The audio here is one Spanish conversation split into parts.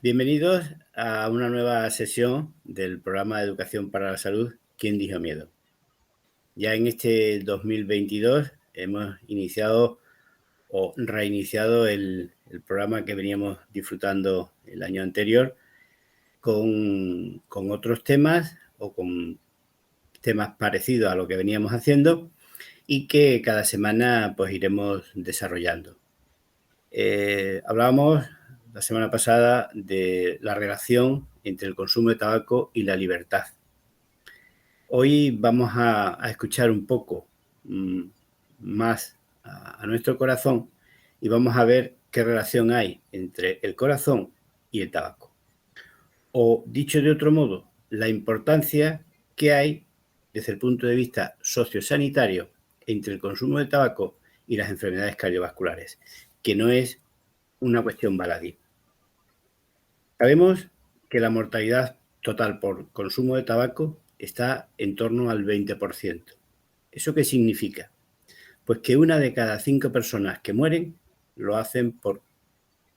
Bienvenidos a una nueva sesión del programa de Educación para la Salud, ¿Quién dijo miedo? Ya en este 2022 hemos iniciado o reiniciado el programa que veníamos disfrutando el año anterior con otros temas o con temas parecidos a lo que veníamos haciendo y que cada semana pues iremos desarrollando. Hablábamos la semana pasada de la relación entre el consumo de tabaco y la libertad. Hoy vamos a escuchar un poco más a nuestro corazón y vamos a ver qué relación hay entre el corazón y el tabaco. O, dicho de otro modo, la importancia que hay desde el punto de vista sociosanitario entre el consumo de tabaco y las enfermedades cardiovasculares, que no es una cuestión baladí. Sabemos que la mortalidad total por consumo de tabaco está en torno al 20%. ¿Eso qué significa? Pues que una de cada 5 personas que mueren lo hacen por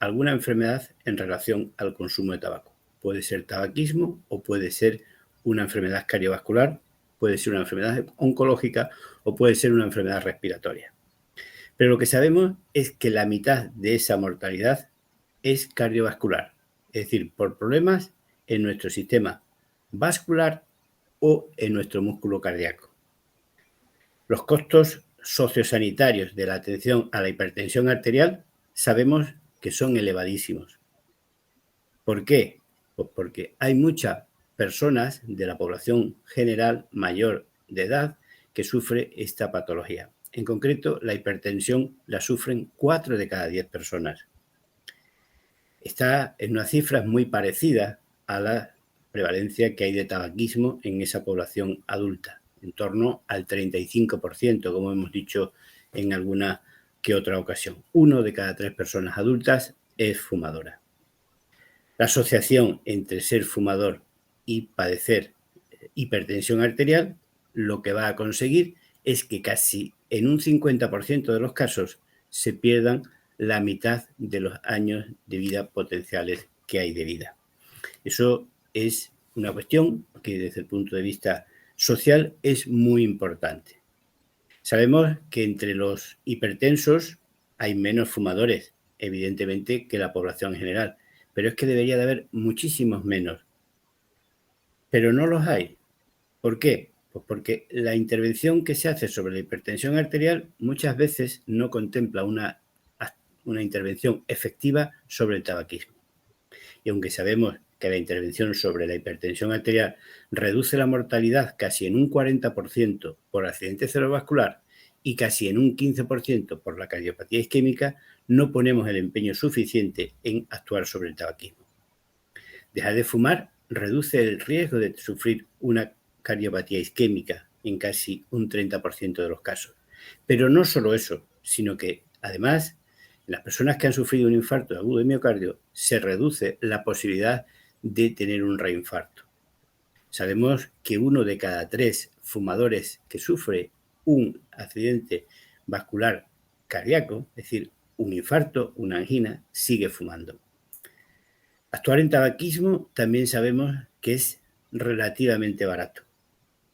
alguna enfermedad en relación al consumo de tabaco. Puede ser tabaquismo o puede ser una enfermedad cardiovascular, puede ser una enfermedad oncológica o puede ser una enfermedad respiratoria. Pero lo que sabemos es que la mitad de esa mortalidad es cardiovascular, es decir, por problemas en nuestro sistema vascular o en nuestro músculo cardíaco. Los costos sociosanitarios de la atención a la hipertensión arterial sabemos que son elevadísimos. ¿Por qué? Pues porque hay muchas personas de la población general mayor de edad que sufre esta patología. En concreto, la hipertensión la sufren 4 de cada 10 personas. Está en unas cifras muy parecidas a la prevalencia que hay de tabaquismo en esa población adulta, en torno al 35%, como hemos dicho en alguna que otra ocasión. 1 de cada 3 personas adultas es fumadora. La asociación entre ser fumador y padecer hipertensión arterial lo que va a conseguir es que casi en un 50% de los casos se pierdan la mitad de los años de vida potenciales que hay de vida. Eso es una cuestión que desde el punto de vista social es muy importante. Sabemos que entre los hipertensos hay menos fumadores, evidentemente, que la población en general, pero es que debería de haber muchísimos menos. Pero no los hay. ¿Por qué? Pues porque la intervención que se hace sobre la hipertensión arterial muchas veces no contempla una intervención efectiva sobre el tabaquismo. Y aunque sabemos que la intervención sobre la hipertensión arterial reduce la mortalidad casi en un 40% por accidente cerebrovascular y casi en un 15% por la cardiopatía isquémica, no ponemos el empeño suficiente en actuar sobre el tabaquismo. Dejar de fumar reduce el riesgo de sufrir una cardiopatía isquémica en casi un 30% de los casos. Pero no solo eso, sino que además en las personas que han sufrido un infarto agudo de miocardio se reduce la posibilidad de tener un reinfarto. Sabemos que 1 de cada 3 fumadores que sufre un accidente vascular cardíaco, es decir, un infarto, una angina, sigue fumando. Actuar en tabaquismo también sabemos que es relativamente barato,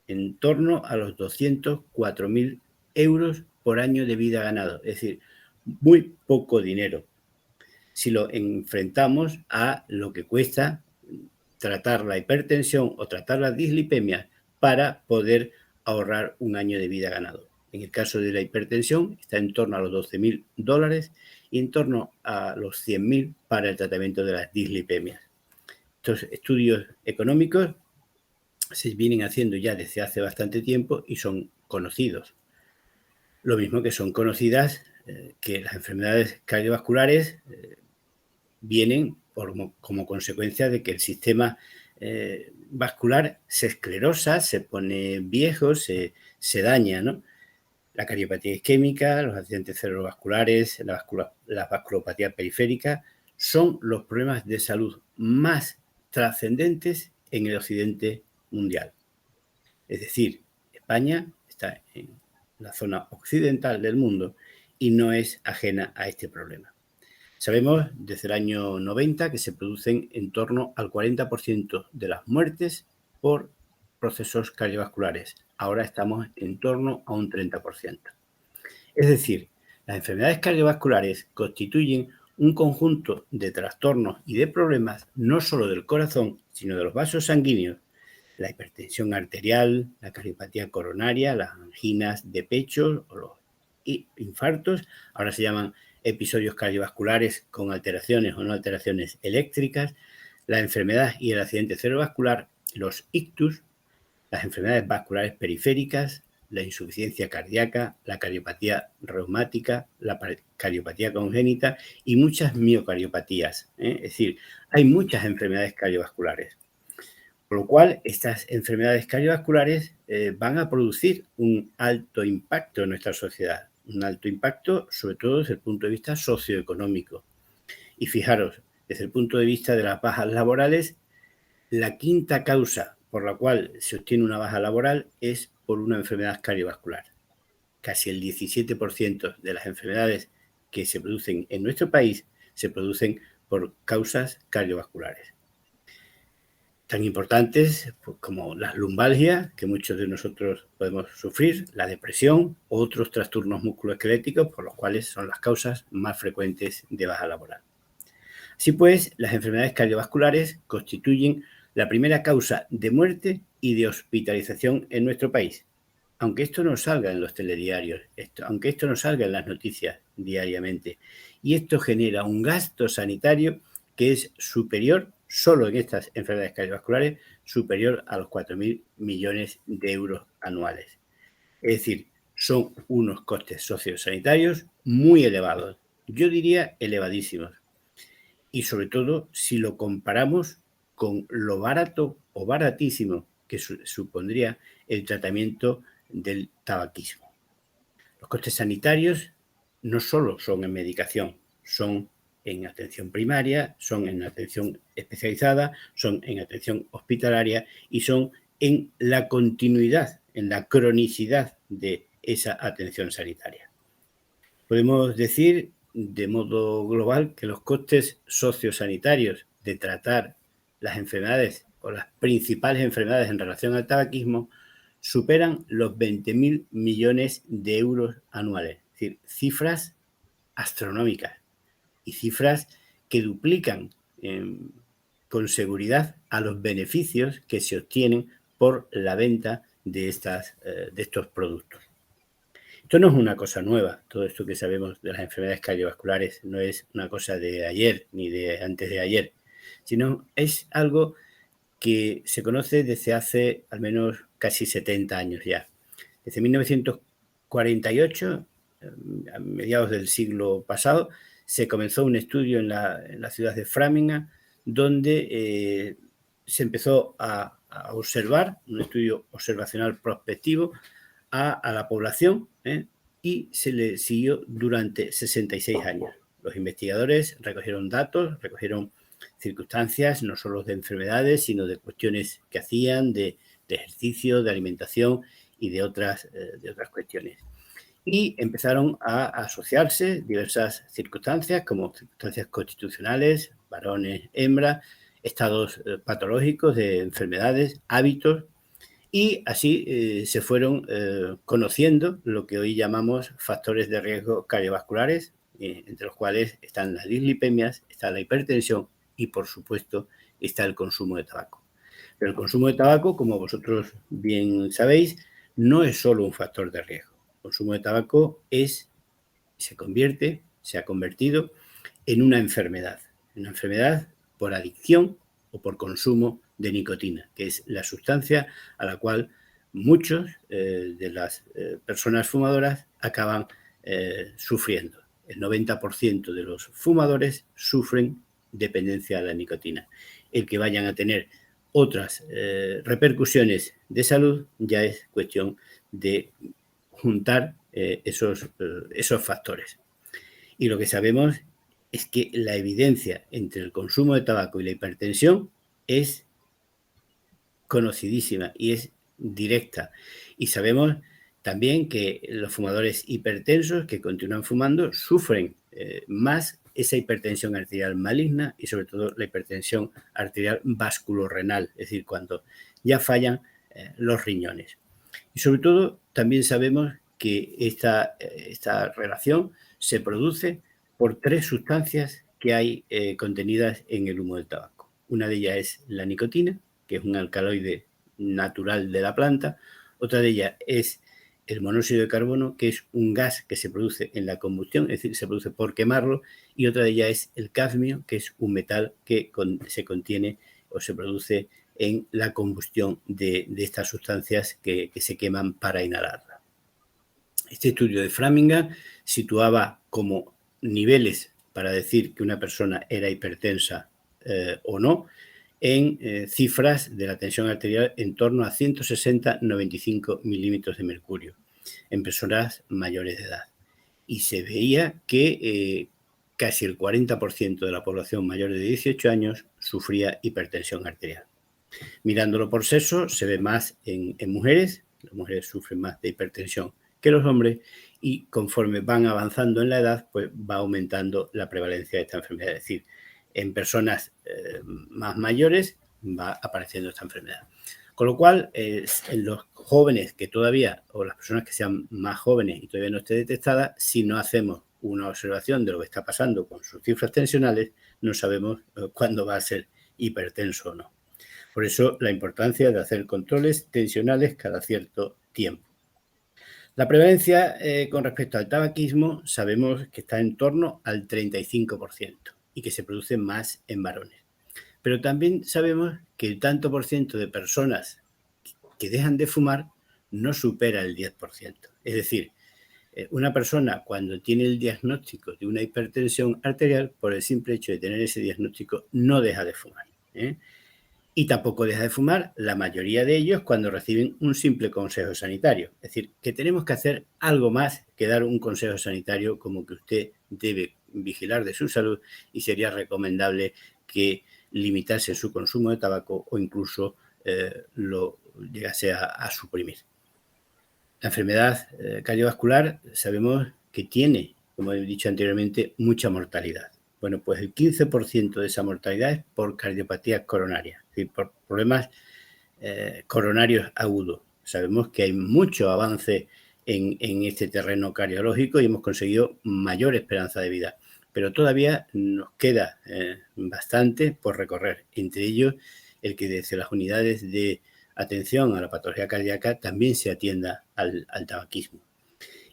en torno a los 204.000 euros por año de vida ganado, es decir, muy poco dinero si lo enfrentamos a lo que cuesta tratar la hipertensión o tratar la dislipemia para poder ahorrar un año de vida ganado. En el caso de la hipertensión está en torno a los $12.000 y en torno a los 100.000 para el tratamiento de las dislipemias. Estos estudios económicos se vienen haciendo ya desde hace bastante tiempo y son conocidos. Lo mismo que son conocidas que las enfermedades cardiovasculares vienen como consecuencia de que el sistema vascular se esclerosa, se pone viejo, se daña, ¿no? La cardiopatía isquémica, los accidentes cerebrovasculares, la vasculopatía periférica son los problemas de salud más trascendentes en el occidente mundial. Es decir, España está en la zona occidental del mundo y no es ajena a este problema. Sabemos desde el año 90 que se producen en torno al 40% de las muertes por procesos cardiovasculares. Ahora estamos en torno a un 30%. Es decir, las enfermedades cardiovasculares constituyen un conjunto de trastornos y de problemas no solo del corazón, sino de los vasos sanguíneos, la hipertensión arterial, la cardiopatía coronaria, las anginas de pecho o los infartos, ahora se llaman episodios cardiovasculares con alteraciones o no alteraciones eléctricas, la enfermedad y el accidente cerebrovascular, los ictus, las enfermedades vasculares periféricas, la insuficiencia cardíaca, la cardiopatía reumática, la cardiopatía congénita y muchas miocardiopatías. Es decir, hay muchas enfermedades cardiovasculares. Por lo cual, estas enfermedades cardiovasculares van a producir un alto impacto en nuestra sociedad, un alto impacto sobre todo desde el punto de vista socioeconómico. Y fijaros, desde el punto de vista de las bajas laborales, la quinta causa por la cual se obtiene una baja laboral es por una enfermedad cardiovascular. Casi el 17% de las enfermedades que se producen en nuestro país se producen por causas cardiovasculares. Tan importantes como las lumbalgias, que muchos de nosotros podemos sufrir, la depresión, otros trastornos musculoesqueléticos, por los cuales son las causas más frecuentes de baja laboral. Así pues, las enfermedades cardiovasculares constituyen la primera causa de muerte y de hospitalización en nuestro país. Aunque esto no salga en los telediarios, aunque esto no salga en las noticias diariamente, y esto genera un gasto sanitario que es superior, solo en estas enfermedades cardiovasculares, superior a los 4.000 millones de euros anuales. Es decir, son unos costes sociosanitarios muy elevados, yo diría elevadísimos. Y sobre todo, si lo comparamos con lo barato o baratísimo que supondría el tratamiento del tabaquismo. Los costes sanitarios no solo son en medicación, son en atención primaria, son en atención especializada, son en atención hospitalaria y son en la continuidad, en la cronicidad de esa atención sanitaria. Podemos decir de modo global que los costes sociosanitarios de tratar las enfermedades o las principales enfermedades en relación al tabaquismo superan los 20.000 millones de euros anuales, es decir, cifras astronómicas y cifras que duplican con seguridad a los beneficios que se obtienen por la venta de estos productos. Esto no es una cosa nueva, todo esto que sabemos de las enfermedades cardiovasculares no es una cosa de ayer ni de antes de ayer, sino es algo que se conoce desde hace al menos casi 70 años ya. Desde 1948, a mediados del siglo pasado, se comenzó un estudio en la ciudad de Framingham, donde se empezó a observar, un estudio observacional prospectivo, a la población y se le siguió durante 66 años. Los investigadores recogieron datos, recogieron circunstancias, no solo de enfermedades, sino de cuestiones que hacían, de ejercicio, de alimentación y de otras cuestiones. Y empezaron a asociarse diversas circunstancias, como circunstancias constitucionales, varones, hembras, estados patológicos de enfermedades, hábitos, y así se fueron conociendo lo que hoy llamamos factores de riesgo cardiovasculares, entre los cuales están las dislipemias, está la hipertensión y, por supuesto, está el consumo de tabaco. Pero el consumo de tabaco, como vosotros bien sabéis, no es solo un factor de riesgo. El consumo de tabaco se ha convertido en una enfermedad por adicción o por consumo de nicotina, que es la sustancia a la cual muchos de las personas fumadoras acaban sufriendo. El 90% de los fumadores sufren dependencia a la nicotina. El que vayan a tener otras repercusiones de salud ya es cuestión de juntar esos factores. Y lo que sabemos es que la evidencia entre el consumo de tabaco y la hipertensión es conocidísima y es directa. Y sabemos también que los fumadores hipertensos que continúan fumando sufren más esa hipertensión arterial maligna y sobre todo la hipertensión arterial vasculorrenal, es decir, cuando ya fallan los riñones. Y sobre todo también sabemos que esta relación se produce por 3 sustancias que hay contenidas en el humo del tabaco. Una de ellas es la nicotina, que es un alcaloide natural de la planta. Otra de ellas es el monóxido de carbono, que es un gas que se produce en la combustión, es decir, se produce por quemarlo. Y otra de ellas es el cadmio, que es un metal que se contiene o se produce en la combustión de estas sustancias que se queman para inhalarla. Este estudio de Framingham situaba como niveles para decir que una persona era hipertensa o no en cifras de la tensión arterial en torno a 160-95 milímetros de mercurio en personas mayores de edad. Y se veía que casi el 40% de la población mayor de 18 años sufría hipertensión arterial. Mirándolo por sexo, se ve más en mujeres. Las mujeres sufren más de hipertensión que los hombres y conforme van avanzando en la edad, pues va aumentando la prevalencia de esta enfermedad. Es decir, en personas más mayores va apareciendo esta enfermedad. Con lo cual, en los jóvenes que todavía, o las personas que sean más jóvenes y todavía no esté detectada, si no hacemos una observación de lo que está pasando con sus cifras tensionales, no sabemos cuándo va a ser hipertenso o no. Por eso, la importancia de hacer controles tensionales cada cierto tiempo. La prevalencia con respecto al tabaquismo sabemos que está en torno al 35% y que se produce más en varones. Pero también sabemos que el tanto por ciento de personas que dejan de fumar no supera el 10%. Es decir, una persona cuando tiene el diagnóstico de una hipertensión arterial, por el simple hecho de tener ese diagnóstico, no deja de fumar. Y tampoco deja de fumar la mayoría de ellos cuando reciben un simple consejo sanitario. Es decir, que tenemos que hacer algo más que dar un consejo sanitario como que usted debe vigilar de su salud y sería recomendable que limitase su consumo de tabaco o incluso lo llegase a suprimir. La enfermedad cardiovascular sabemos que tiene, como he dicho anteriormente, mucha mortalidad. Bueno, pues el 15% de esa mortalidad es por cardiopatías coronarias, es decir, por problemas coronarios agudos. Sabemos que hay mucho avance en este terreno cardiológico y hemos conseguido mayor esperanza de vida, pero todavía nos queda bastante por recorrer, entre ellos el que desde las unidades de atención a la patología cardíaca también se atienda al tabaquismo.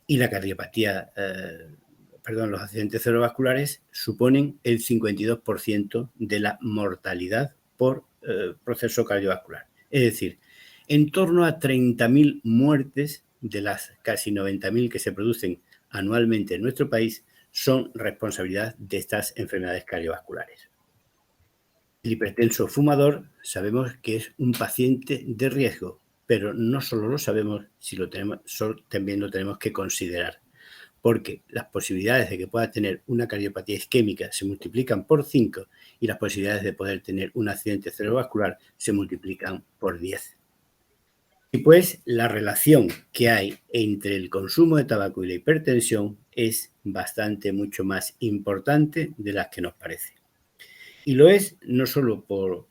Y la cardiopatía, los accidentes cerebrovasculares suponen el 52% de la mortalidad por proceso cardiovascular. Es decir, en torno a 30.000 muertes de las casi 90.000 que se producen anualmente en nuestro país son responsabilidad de estas enfermedades cardiovasculares. El hipertenso fumador sabemos que es un paciente de riesgo, pero no solo lo sabemos, si lo tenemos, también lo tenemos que considerar, porque las posibilidades de que pueda tener una cardiopatía isquémica se multiplican por 5 y las posibilidades de poder tener un accidente cerebrovascular se multiplican por 10. Y pues la relación que hay entre el consumo de tabaco y la hipertensión es mucho más importante de las que nos parece. Y lo es no solo por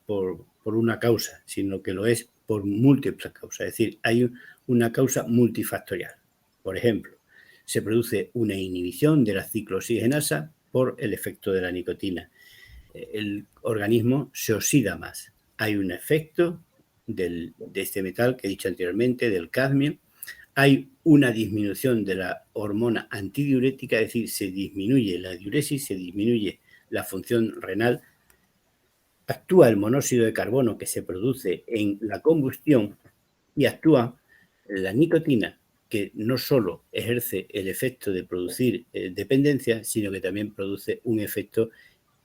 una causa, sino que lo es por múltiples causas. Es decir, hay una causa multifactorial. Por ejemplo, se produce una inhibición de la ciclooxigenasa por el efecto de la nicotina. El organismo se oxida más. Hay un efecto de este metal que he dicho anteriormente, del cadmio. Hay una disminución de la hormona antidiurética, es decir, se disminuye la diuresis, se disminuye la función renal. Actúa el monóxido de carbono que se produce en la combustión y actúa la nicotina, que no solo ejerce el efecto de producir dependencia, sino que también produce un efecto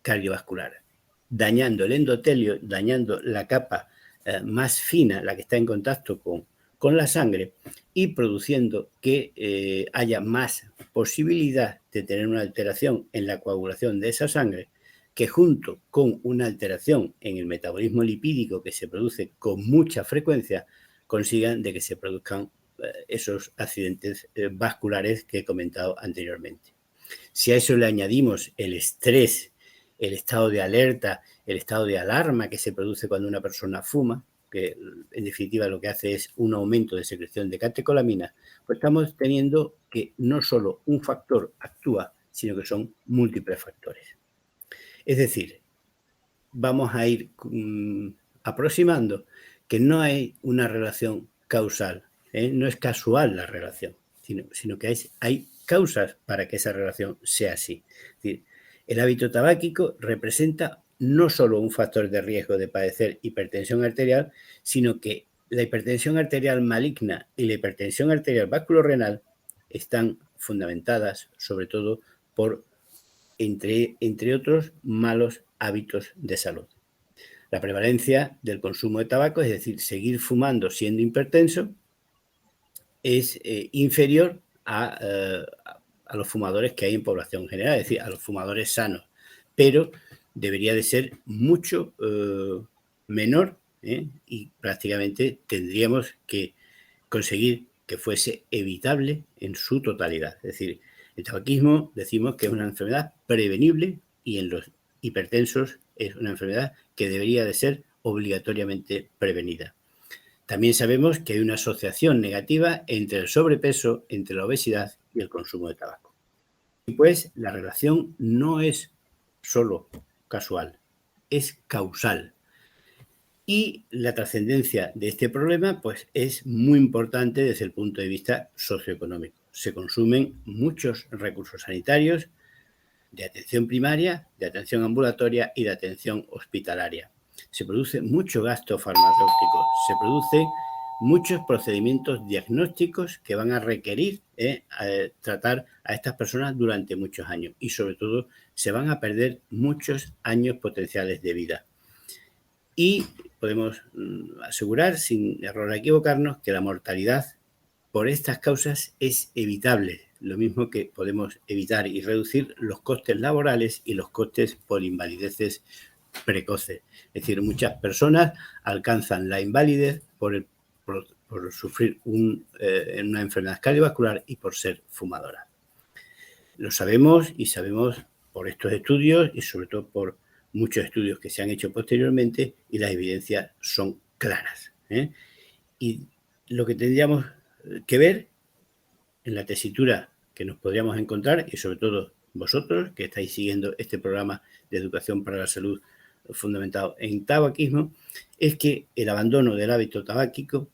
cardiovascular, dañando el endotelio, dañando la capa más fina, la que está en contacto con la sangre, y produciendo que haya más posibilidad de tener una alteración en la coagulación de esa sangre, que junto con una alteración en el metabolismo lipídico que se produce con mucha frecuencia, consigan de que se produzcan esos accidentes vasculares que he comentado anteriormente. Si a eso le añadimos el estrés, el estado de alerta, el estado de alarma que se produce cuando una persona fuma, que en definitiva lo que hace es un aumento de secreción de catecolamina, pues estamos teniendo que no solo un factor actúa, sino que son múltiples factores. Es decir, vamos a ir aproximando que no hay una relación causal, no es casual la relación, sino que hay causas para que esa relación sea así. Es decir, el hábito tabáquico representa no solo un factor de riesgo de padecer hipertensión arterial, sino que la hipertensión arterial maligna y la hipertensión arterial vasculorrenal están fundamentadas sobre todo por, entre otros, malos hábitos de salud. La prevalencia del consumo de tabaco, es decir, seguir fumando siendo hipertenso, es inferior a los fumadores que hay en población general, es decir, a los fumadores sanos, pero debería de ser mucho menor y prácticamente tendríamos que conseguir que fuese evitable en su totalidad. Es decir, el tabaquismo decimos que es una enfermedad prevenible y en los hipertensos es una enfermedad que debería de ser obligatoriamente prevenida. También sabemos que hay una asociación negativa entre el sobrepeso, entre la obesidad y el consumo de tabaco. Y pues la relación no es solo casual, es causal. Y la trascendencia de este problema pues, es muy importante desde el punto de vista socioeconómico. Se consumen muchos recursos sanitarios de atención primaria, de atención ambulatoria y de atención hospitalaria. Se produce mucho gasto farmacéutico, se producen muchos procedimientos diagnósticos que van a requerir tratar a estas personas durante muchos años y sobre todo se van a perder muchos años potenciales de vida. Y podemos asegurar, sin error a equivocarnos, que la mortalidad por estas causas es evitable, lo mismo que podemos evitar y reducir los costes laborales y los costes por invalideces precoces. Es decir, muchas personas alcanzan la invalidez por sufrir una enfermedad cardiovascular y por ser fumadoras. Lo sabemos y sabemos por estos estudios y sobre todo por muchos estudios que se han hecho posteriormente y las evidencias son claras. Y lo que tendríamos que ver en la tesitura que nos podríamos encontrar y sobre todo vosotros que estáis siguiendo este programa de educación para la salud fundamentado en tabaquismo, es que el abandono del hábito tabáquico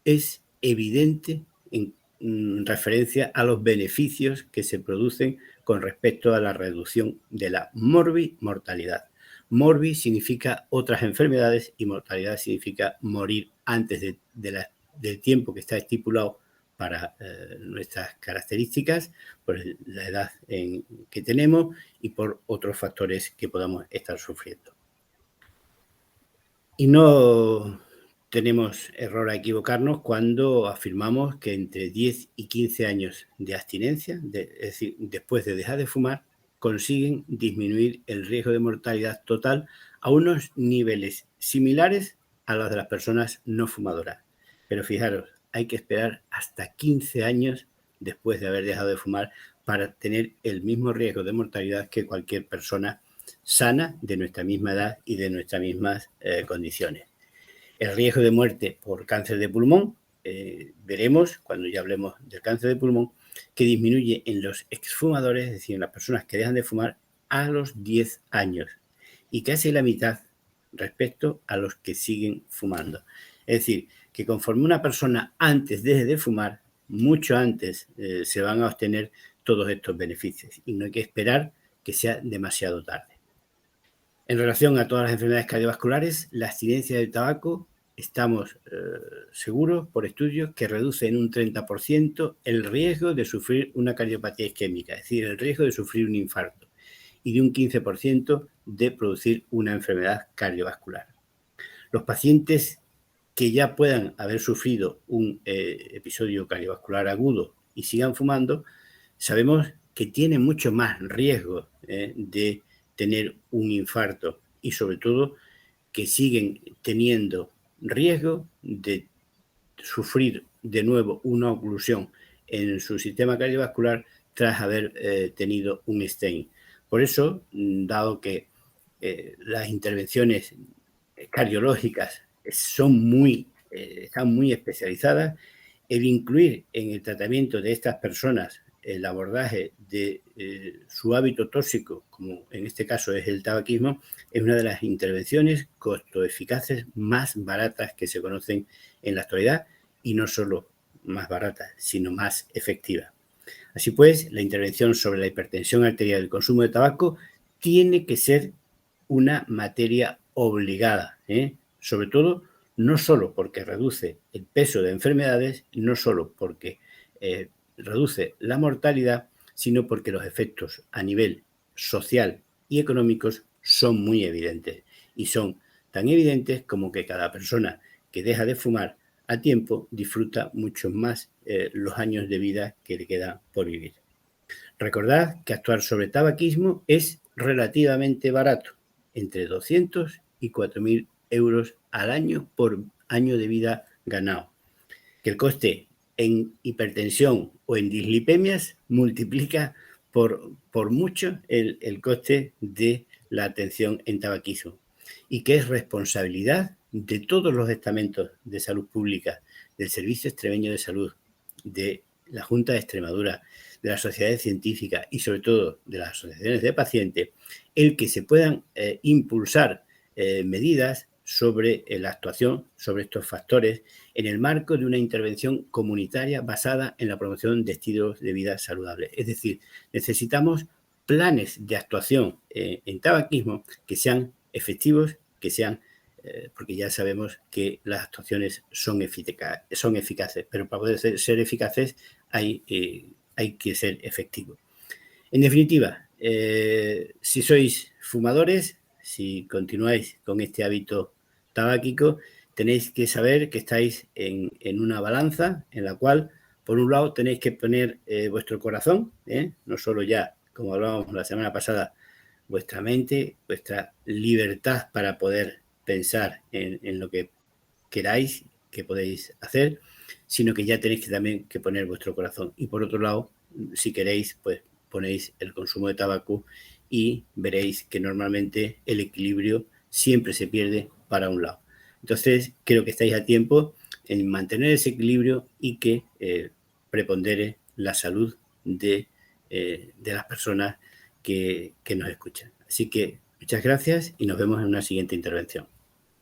es evidente en referencia a los beneficios que se producen con respecto a la reducción de la morbimortalidad. Morbi significa otras enfermedades y mortalidad significa morir antes del tiempo que está estipulado para nuestras características, por la edad que tenemos y por otros factores que podamos estar sufriendo. Y no tenemos error a equivocarnos cuando afirmamos que entre 10 y 15 años de abstinencia, es decir, después de dejar de fumar, consiguen disminuir el riesgo de mortalidad total a unos niveles similares a los de las personas no fumadoras. Pero fijaros, hay que esperar hasta 15 años después de haber dejado de fumar para tener el mismo riesgo de mortalidad que cualquier persona sana de nuestra misma edad y de nuestras mismas condiciones. El riesgo de muerte por cáncer de pulmón, veremos cuando ya hablemos del cáncer de pulmón, que disminuye en los exfumadores, es decir, en las personas que dejan de fumar a los 10 años y casi la mitad respecto a los que siguen fumando. Es decir, que conforme una persona antes deje de fumar, mucho antes se van a obtener todos estos beneficios y no hay que esperar que sea demasiado tarde. En relación a todas las enfermedades cardiovasculares, la abstinencia del tabaco, estamos seguros por estudios que reduce en un 30% el riesgo de sufrir una cardiopatía isquémica, es decir, el riesgo de sufrir un infarto, y de un 15% de producir una enfermedad cardiovascular. Los pacientes que ya puedan haber sufrido un episodio cardiovascular agudo y sigan fumando, sabemos que tienen mucho más riesgo de tener un infarto y sobre todo que siguen teniendo riesgo de sufrir de nuevo una oclusión en su sistema cardiovascular tras haber tenido un stent. Por eso, dado que las intervenciones cardiológicas están muy especializadas, el incluir en el tratamiento de estas personas el abordaje de su hábito tóxico, como en este caso es el tabaquismo, es una de las intervenciones costo-eficaces más baratas que se conocen en la actualidad, y no solo más baratas, sino más efectivas. Así pues, la intervención sobre la hipertensión arterial y el consumo de tabaco tiene que ser una materia obligada, sobre todo no solo porque reduce el peso de enfermedades, no solo porque reduce la mortalidad, sino porque los efectos a nivel social y económicos son muy evidentes, y son tan evidentes como que cada persona que deja de fumar a tiempo disfruta mucho más los años de vida que le quedan por vivir. Recordad que actuar sobre tabaquismo es relativamente barato, entre 200 y 4.000 euros al año por año de vida ganado. Que el coste en hipertensión o en dislipemias multiplica por mucho el coste de la atención en tabaquismo, y que es responsabilidad de todos los estamentos de salud pública, del Servicio Extremeño de Salud, de la Junta de Extremadura, de las sociedades científicas y sobre todo de las asociaciones de pacientes, el que se puedan impulsar medidas sobre la actuación sobre estos factores en el marco de una intervención comunitaria basada en la promoción de estilos de vida saludables. Es decir, necesitamos planes de actuación en tabaquismo que sean efectivos, que sean, porque ya sabemos que las actuaciones son eficaces, pero para poder ser eficaces hay que ser efectivos. En definitiva, si sois fumadores, si continuáis con este hábito tabáquico, tenéis que saber que estáis en una balanza en la cual, por un lado, tenéis que poner vuestro corazón, no solo ya, como hablábamos la semana pasada, vuestra mente, vuestra libertad para poder pensar en lo que queráis, que podéis hacer, sino que ya tenéis que también que poner vuestro corazón. Y por otro lado, si queréis, pues ponéis el consumo de tabaco y veréis que normalmente el equilibrio siempre se pierde para un lado. Entonces, creo que estáis a tiempo en mantener ese equilibrio y que prepondere la salud de las personas que nos escuchan. Así que muchas gracias y nos vemos en una siguiente intervención.